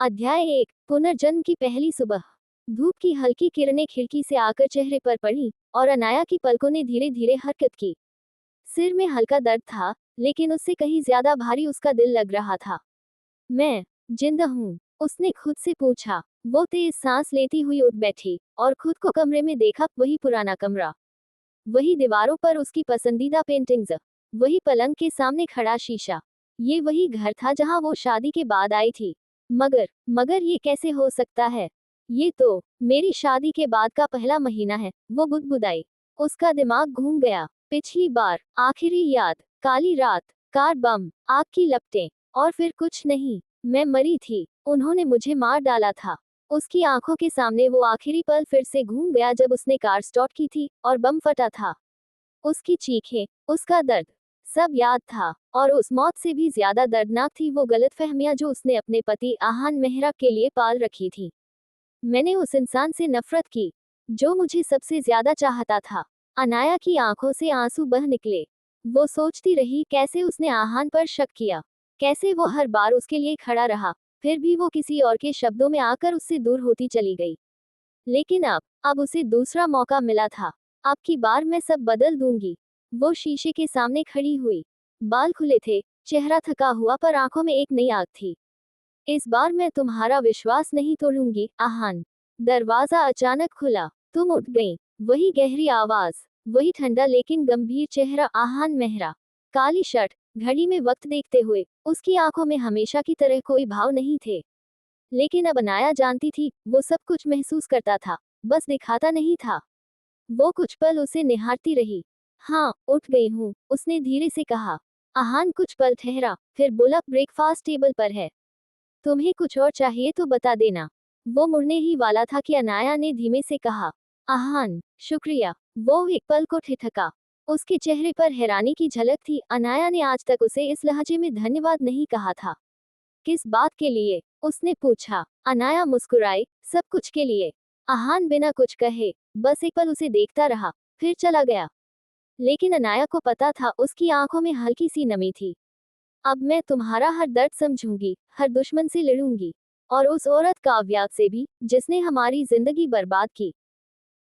अध्याय 1 पुनर्जन्म की पहली सुबह। धूप की हल्की किरणें खिड़की से आकर चेहरे पर पड़ी और अनाया की पलकों ने धीरे धीरे हरकत की। सिर में हल्का दर्द था, लेकिन उससे कहीं ज्यादा भारी उसका दिल लग रहा था। मैं जिंदा हूँ, उसने खुद से पूछा। वो तेज सांस लेती हुई उठ बैठी और खुद को कमरे में देखा। वही पुराना कमरा, वही दीवारों पर उसकी पसंदीदा पेंटिंग्स, वही पलंग के सामने खड़ा शीशा। ये वही घर था जहां वो शादी के बाद आई थी। मगर मगर ये कैसे हो सकता है? ये तो मेरी शादी के बाद का पहला महीना है, वो बुदबुदाई। उसका दिमाग घूम गया। पिछली बार, आखिरी याद, काली रात, कार बम, आग की लपटें, और फिर कुछ नहीं। मैं मरी थी, उन्होंने मुझे मार डाला था। उसकी आंखों के सामने वो आखिरी पल फिर से घूम गया जब उसने कार स्टार्ट की थी और बम फटा था। उसकी चीखें, उसका दर्द, सब याद था। और उस मौत से भी ज्यादा दर्दनाक थी वो गलतफहमियां जो उसने अपने पति आहान मेहरा के लिए पाल रखी थी। मैंने उस इंसान से नफरत की जो मुझे सबसे ज्यादा चाहता था। अनाया की आंखों से आंसू बह निकले। वो सोचती रही कैसे उसने आहान पर शक किया, कैसे वो हर बार उसके लिए खड़ा रहा, फिर भी वो किसी और के शब्दों में आकर उससे दूर होती चली गई। लेकिन अब उसे दूसरा मौका मिला था। अब की बार मैं सब बदल दूंगी। वो शीशे के सामने खड़ी हुई। बाल खुले थे, चेहरा थका हुआ, पर आंखों में एक नई आग थी। इस बार मैं तुम्हारा विश्वास नहीं तोड़ूंगी, आहान। दरवाजा अचानक खुला। तुम उठ गई। वही गहरी आवाज, वही ठंडा लेकिन गंभीर चेहरा, आहान मेहरा। काली शर्ट, घड़ी में वक्त देखते हुए। उसकी आंखों में हमेशा की तरह कोई भाव नहीं थे। लेकिन अब अनाया जानती थी, वो सब कुछ महसूस करता था, बस दिखाता नहीं था। वो कुछ पल उसे निहारती रही। हाँ, उठ गई हूँ, उसने धीरे से कहा। आहान कुछ पल ठहरा, फिर बोला, ब्रेकफास्ट टेबल पर है। तुम्हें कुछ और चाहिए तो बता देना। वो मुड़ने ही वाला था कि अनाया ने धीमे से कहा, आहान, शुक्रिया। वो एक पल को ठिठका। उसके चेहरे पर हैरानी की झलक थी। अनाया ने आज तक उसे इस लहजे में धन्यवाद नहीं कहा था। किस बात के लिए? उसने पूछा। अनाया मुस्कुराई, सब कुछ के लिए। आहान बिना कुछ कहे बस एक पल उसे देखता रहा, फिर चला गया। लेकिन अनाया को पता था, उसकी आंखों में हल्की सी नमी थी। अब मैं तुम्हारा हर दर्द समझूंगी, हर दुश्मन से लड़ूंगी, और उस औरत काव्या से भी जिसने हमारी जिंदगी बर्बाद की।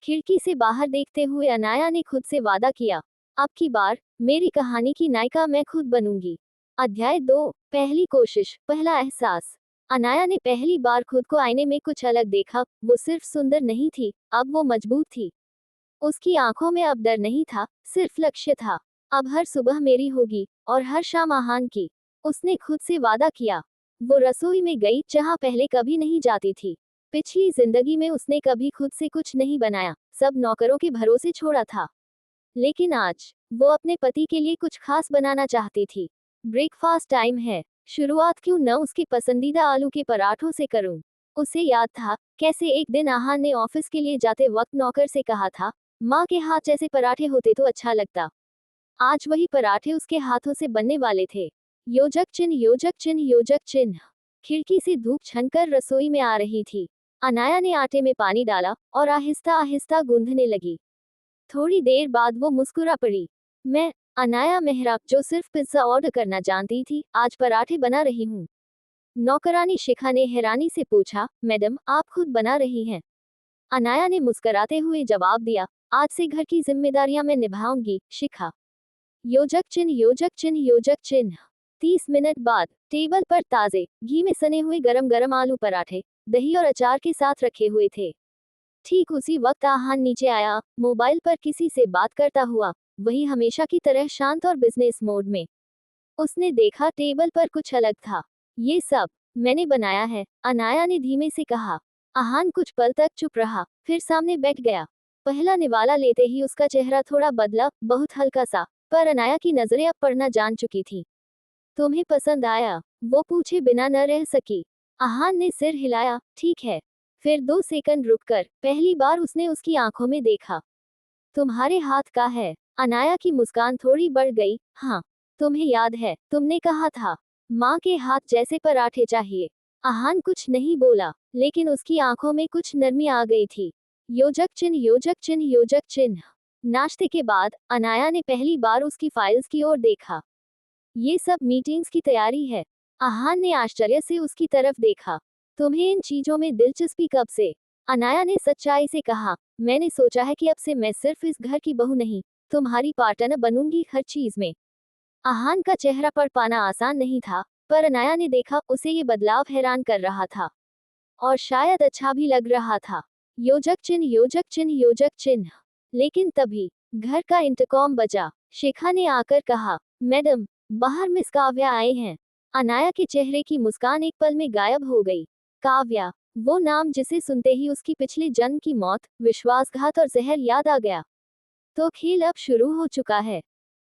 खिड़की से बाहर देखते हुए अनाया ने खुद से वादा किया, अब की बार मेरी कहानी की नायिका मैं खुद बनूंगी। अध्याय 2 पहली कोशिश, पहला एहसास। अनाया ने पहली बार खुद को आईने में कुछ अलग देखा। वो सिर्फ सुंदर नहीं थी, अब वो मजबूत थी। उसकी आंखों में अब डर नहीं था, सिर्फ लक्ष्य था। अब हर सुबह मेरी होगी, और हर शाम आहान की। उसने खुद से वादा किया। वो रसोई में गई जहां पहले कभी नहीं जाती थी। पिछली जिंदगी में उसने कभी खुद से कुछ नहीं बनाया, सब नौकरों के भरोसे छोड़ा था। लेकिन आज वो अपने पति के लिए कुछ खास बनाना चाहती थी। ब्रेकफास्ट टाइम है, शुरुआत क्यों न उसके पसंदीदा आलू के पराठों से करूं। उसे याद था कैसे एक दिन आहान ने ऑफिस के लिए जाते वक्त नौकर से कहा था, माँ के हाथ जैसे पराठे होते तो अच्छा लगता। आज वही पराठे उसके हाथों से बनने वाले थे। योजक चिन्ह, योजक चिन्ह, योजक चिन्ह। खिड़की से धूप छनकर रसोई में आ रही थी। अनाया ने आटे में पानी डाला और आहिस्ता आहिस्ता गूंथने लगी। थोड़ी देर बाद वो मुस्कुरा पड़ी। मैं, अनाया मेहरा, जो सिर्फ पिज्जा ऑर्डर करना जानती थी, आज पराठे बना रही हूँ। नौकरानी शिखा ने हैरानी से पूछा, मैडम आप खुद बना रही हैं? अनाया ने मुस्कुराते हुए जवाब दिया, आज से घर की जिम्मेदारियां मैं निभाऊंगी, शिखा। योजक चिन्ह, योजक चिन्ह, योजक चिन्ह। 30 मिनट बाद टेबल पर ताजे घी में सने हुए गरम गरम आलू पराठे दही और अचार के साथ रखे हुए थे। ठीक उसी वक्त आहान नीचे आया, मोबाइल पर किसी से बात करता हुआ, वही हमेशा की तरह शांत और बिजनेस मोड में। उसने देखा टेबल पर कुछ अलग था। ये सब मैंने बनाया है, अनाया ने धीमे से कहा। आहान कुछ पल तक चुप रहा, फिर सामने बैठ गया। पहला निवाला लेते ही उसका चेहरा थोड़ा बदला, बहुत हल्का सा, पर अनाया की नजरें अब पढ़ना जान चुकी थी। तुम्हें पसंद आया? वो पूछे बिना न रह सकी। आहान ने सिर हिलाया, ठीक है। फिर 2 सेकंड रुककर पहली बार उसने उसकी आंखों में देखा। तुम्हारे हाथ का है। अनाया की मुस्कान थोड़ी बढ़ गई। हाँ, तुम्हें याद है तुमने कहा था माँ के हाथ जैसे पराठे चाहिए। आहान कुछ नहीं बोला, लेकिन उसकी आंखों में कुछ नरमी आ गई थी। योजक चिन्ह, योजक चिन्ह, योजक चिन्ह। नाश्ते के बाद अनाया ने पहली बार उसकी फाइल्स की ओर देखा। ये सब मीटिंग्स की तैयारी है। आहान ने आश्चर्य से उसकी तरफ देखा। तुम्हें इन चीजों में दिलचस्पी कब से? अनाया ने सच्चाई से कहा, मैंने सोचा है कि अब से मैं सिर्फ इस घर की बहू नहीं, तुम्हारी पार्टनर बनूंगी हर चीज में। आहान का चेहरा पढ़ पाना आसान नहीं था, पर अनाया ने देखा उसे ये बदलाव हैरान कर रहा था। और शायद अच्छा भी लग रहा था। योजक चिन्ह योजक चिन्ह योजक चिन्ह। लेकिन तभी घर का इंटरकॉम बजा। शिखा ने आकर कहा, मैडम, बाहर मिस काव्या आए हैं। अनाया के चेहरे की मुस्कान एक पल में गायब हो गई। काव्या, वो नाम जिसे सुनते ही उसकी पिछले जन्म की मौत, विश्वासघात और जहर याद आ गया। तो खेल अब शुरू हो चुका है।